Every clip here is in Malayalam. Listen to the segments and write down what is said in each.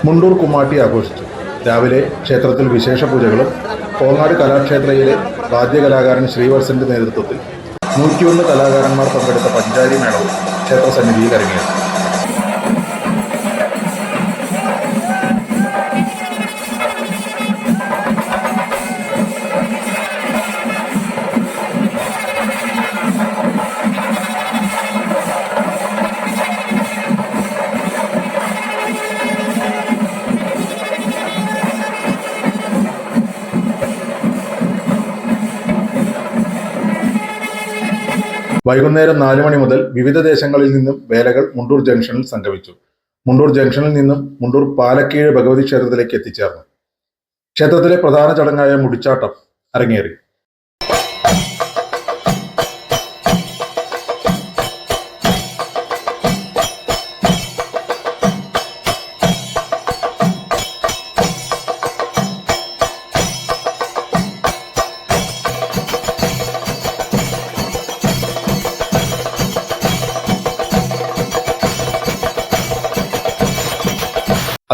മുണ്ടൂർ കുമ്മാട്ടി ആഘോഷിച്ചു. രാവിലെ ക്ഷേത്രത്തിൽ വിശേഷ പൂജകളും കോങ്ങാട് കലാക്ഷേത്രയിലെ വാദ്യകലാകാരൻ ശ്രീവത്സന്റെ നേതൃത്വത്തിൽ 101 കലാകാരന്മാർ പങ്കെടുത്ത പഞ്ചാരി മേളവും ക്ഷേത്ര സന്നിധിയിൽ അരങ്ങേറി. വൈകുന്നേരം 4 മണി മുതൽ വിവിധ ദേശങ്ങളിൽ നിന്നും വേലകൾ മുണ്ടൂർ ജംഗ്ഷനിൽ സംഗമിച്ചു. മുണ്ടൂർ ജംഗ്ഷനിൽ നിന്നും മുണ്ടൂർ പാലക്കീഴ് ഭഗവതി ക്ഷേത്രത്തിലേക്ക് എത്തിച്ചേർന്നു. ക്ഷേത്രത്തിലെ പ്രധാന ചടങ്ങായ മുടിച്ചാട്ടം അരങ്ങേറി.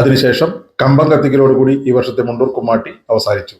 അതിനുശേഷം കമ്പം കത്തിക്കലോടുകൂടി ഈ വർഷത്തെ മുണ്ടൂർ കുമ്മാട്ടി അവസാനിച്ചു.